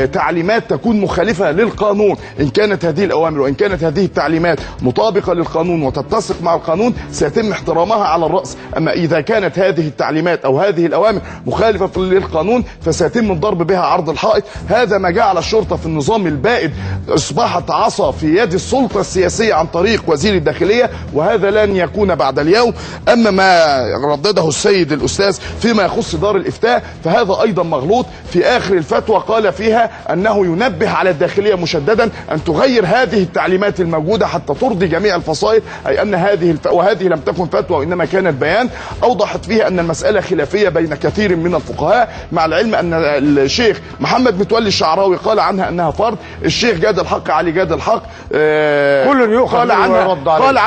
تعليمات تكون مخالفه للقانون. ان كانت هذه الاوامر وان كانت هذه التعليمات مطابقه للقانون وتتسق مع القانون سيتم احترامها على الراس. اما اذا كانت هذه التعليمات او هذه الاوامر مخالفه للقانون فسيتم الضرب بها عرض الحائط. هذا ما جعل الشرطه في النظام البائد اصبحت عصا في يد السلطه السياسيه عن طريق وزير الداخليه، وهذا لن يكون بعد اليوم. اما ما ردده السيد الاستاذ فيما يخص دار الافتاء فهذا ايضا مغلوط. في اخر الفتوى قال فيها انه ينبه على الداخليه مشددا ان تغير هذه التعليمات الموجوده حتى ترضي جميع الفصائل، اي ان وهذه لم تكن فتوى وانما كانت بيان اوضحت فيها ان المساله خلافيه بين كثير من الفقهاء، مع العلم ان الشيخ محمد متولي الشعراوي قال عنها انها فرض، الشيخ جاد الحق علي جاد الحق كل يؤخذ قال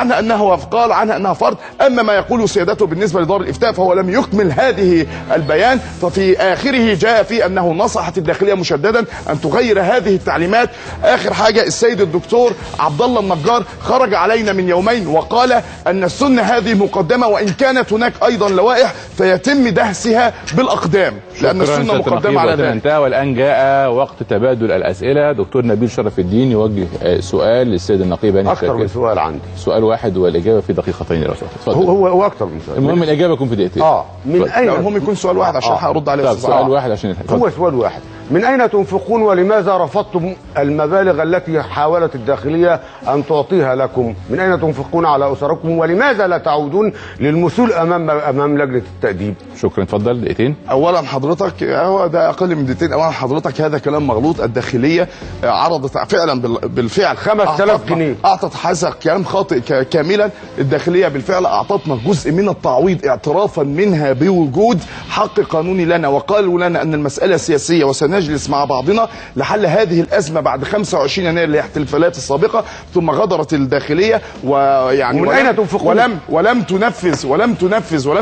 عنها انها فرض. اما ما يقوله سيادته بالنسبه لدار الافتاء فهو لم يكمل هذه البيان، ففي اخره جاء في انه نصحت الداخليه مشددا ان تغير هذه التعليمات. اخر حاجه السيد الدكتور عبد الله النجار خرج علينا من يومين وقال ان السنه هذه مقدمه، وان كانت هناك ايضا لوائح فيتم دهسها بالاقدام، لان السنه مقدمه على ذلك. والان جاء وقت تبادل الاسئله. دكتور نبيل شرف الدين يوجه سؤال للسيد النقيب. اكثر من سؤال عندي، سؤال واحد والاجابه في دقيقتين لو سمحت. هو اكثر من سؤال، المهم الاجابه تكون في دقيقتين. من اين المهم يكون سؤال واحد عشان هرد عليه. سؤال واحد عشان هو سؤال واحد. من أين تنفقون ولماذا رفضتم المبالغ التي حاولت الداخلية أن تعطيها لكم؟ من أين تنفقون على أسركم ولماذا لا تعودون للمسؤول أمام لجنة التأديب؟ شكرا. اتفضل دقيقتين. أولا حضرتك هو ده أقل من دقيقتين. أولا حضرتك هذا كلام مغلوط. الداخلية عرضت فعلا بالفعل 5000 جنيه أعطت هذا كلام خاطئ كاملا. الداخلية بالفعل أعطتنا جزء من التعويض اعترافا منها بوجود حق قانوني لنا، وقالوا لنا أن المسألة سياسية وسنجلس مع بعضنا لحل هذه الأزمة بعد 25 يناير اللي هي الاحتفالات السابقة. ثم غدرت الداخلية ويعني من أين تنفقون؟ ولم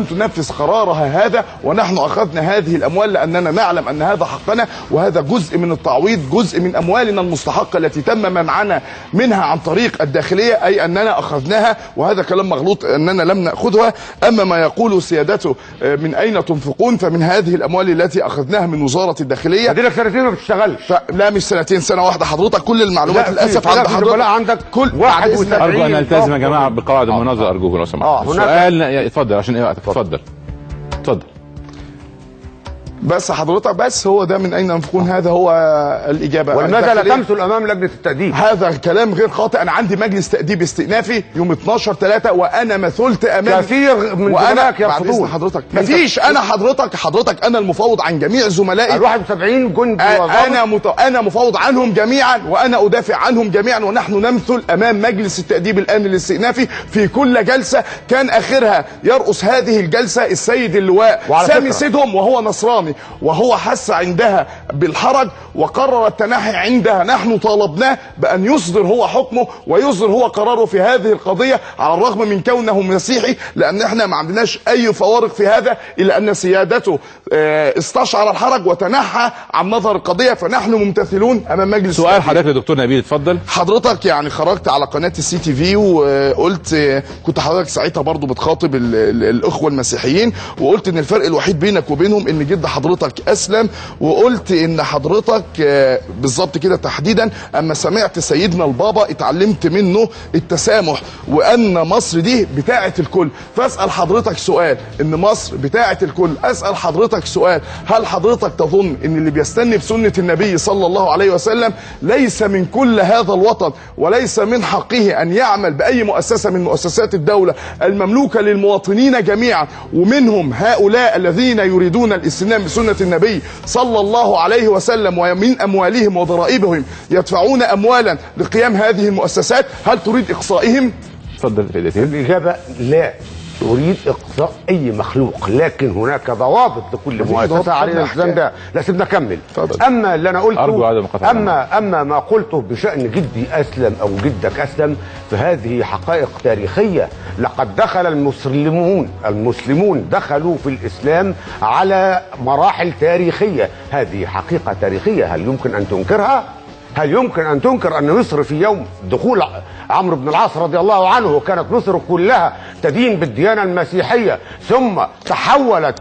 تنفذ قرارها هذا، ونحن أخذنا هذه الأموال لأننا نعلم أن هذا حقنا، وهذا جزء من التعويض، جزء من أموالنا المستحقة التي تم منعنا منها عن طريق الداخلية، أي أننا أخذناها، وهذا كلام مغلوط أننا لم نأخذها. أما ما يقول سيادته من أين تنفقون فمن هذه الأموال التي أخذناها من وزارة الداخلية. هديلك سنتين ما بتشتغلش. لا مش سنتين، سنة واحدة حضرتك. كل المعلومات للأسف عند حضرتك. عندك كل 71. أرجو أن نلتزم يا جماعة بقواعد المناظرة أرجوكم لو سمحتوا. سؤال اتفضل عشان إيه وقتك. اتفضل. بس حضرتك بس هو ده من اين ينفقون، هذا هو الاجابه. ولماذا لا تمثل امام لجنه التاديب؟ هذا الكلام غير خاطئ. انا عندي مجلس تاديب استئنافي يوم 12/3 وانا مثلت امام كثير من زملائك يرفضون. حضرتك مفيش، انا حضرتك انا المفوض عن جميع زملائي. ال 71 جندي انا مفوض عنهم جميعا وانا ادافع عنهم جميعا، ونحن نمثل امام مجلس التاديب الان الاستئنافي في كل جلسه. كان اخرها يرأس هذه الجلسه السيد اللواء سامي سيدهم وهو نصراني، وهو حس عندها بالحرج وقرر التنحي عندها. نحن طالبناه بأن يصدر هو حكمه ويصدر هو قراره في هذه القضية، على الرغم من كونه مسيحي، لأن احنا ما عندناش أي فوارق في هذا، إلا أن سيادته استشعر الحرج وتنحى عن نظر القضية، فنحن ممتثلون أمام مجلس. سؤال حضرتك لدكتور نبيل، اتفضل. حضرتك يعني خرجت على قناة السي تي في وقلت، كنت حضرتك ساعتها برضو بتخاطب الأخوة المسيحيين، وقلت إن الفرق الوحيد بينك وبينهم إن جد حضرتك أسلم، وقلت إن حضرتك بالظبط كده تحديدا اما سمعت سيدنا البابا اتعلمت منه التسامح، وان مصر دي بتاعه الكل. فاسال حضرتك سؤال، ان مصر بتاعه الكل، اسال حضرتك سؤال، هل حضرتك تظن ان اللي بيستنى بسنه النبي صلى الله عليه وسلم ليس من كل هذا الوطن وليس من حقه ان يعمل باي مؤسسه من مؤسسات الدوله المملوكه للمواطنين جميعا، ومنهم هؤلاء الذين يريدون الاستنان بسنه النبي صلى الله عليه وسلم، ومن اموالهم وضرائبهم يدفعون اموالا لقيام هذه المؤسسات؟ هل تريد اقصائهم؟ اتفضل. الاجابه لا اريد اقصاء اي مخلوق، لكن هناك ضوابط لكل مؤسسه علينا الالتزام بها. لا سيبنا اكمل. اما اللي انا قلته، اما ما قلته بشان جدي اسلم او جدك اسلم، فهذه حقائق تاريخيه. لقد دخل المسلمون دخلوا في الاسلام على مراحل تاريخيه، هذه حقيقه تاريخيه. هل يمكن ان تنكرها؟ هل يمكن أن تنكر أن مصر في يوم دخول عمرو بن العاص رضي الله عنه كانت مصر كلها تدين بالديانة المسيحية، ثم تحولت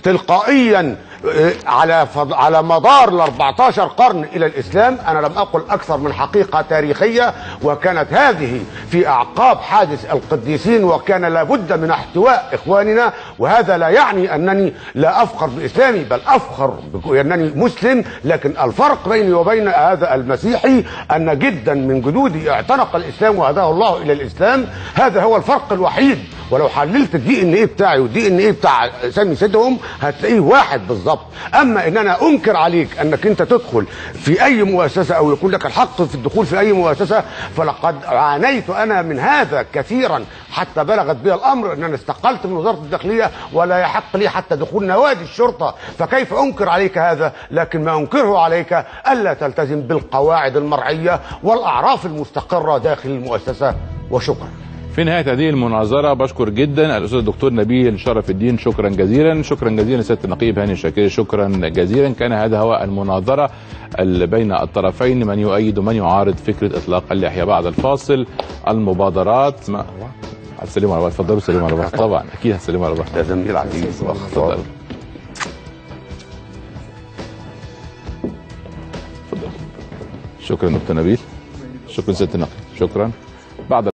تلقائيا على مدار ال 14 قرن الى الاسلام؟ انا لم اقل اكثر من حقيقه تاريخيه، وكانت هذه في اعقاب حادث القديسين، وكان لابد من احتواء اخواننا. وهذا لا يعني انني لا افخر باسلامي، بل افخر بانني مسلم، لكن الفرق بيني وبين هذا المسيحي ان جدا من جدودي اعتنق الاسلام وهداه الله الى الاسلام. هذا هو الفرق الوحيد. ولو حللت الدي ان ايه بتاعي والدي ان ايه بتاع سامي سيدهم هتلاقيه واحد بالظبط. اما ان انا انكر عليك انك انت تدخل في اي مؤسسه او يكون لك الحق في الدخول في اي مؤسسه، فلقد عانيت انا من هذا كثيرا، حتى بلغت بي الامر ان انا استقلت من وزاره الداخليه ولا يحق لي حتى دخول نوادي الشرطه. فكيف انكر عليك هذا؟ لكن ما انكره عليك الا تلتزم بالقواعد المرعيه والاعراف المستقره داخل المؤسسه. وشكرا. في نهاية هذه المناظرة بشكر جدا الأستاذ الدكتور نبيل شرف الدين، شكرا جزيلا. شكرا جزيلا سيادة النقيب هاني شاكر، شكرا جزيلا. كان هذا هو المناظرة بين الطرفين، من يؤيد ومن يعارض فكرة إطلاق اللحية. بعد الفاصل المبادرات هتسلموا على بعض. اتفضلوا سلموا على بعض. طبعا أكيد هتسلموا على بعض. ده زميل عزيز. اتفضل. شكرا دكتور نبيل، شكرا سيادة النقيب، شكرا. بعد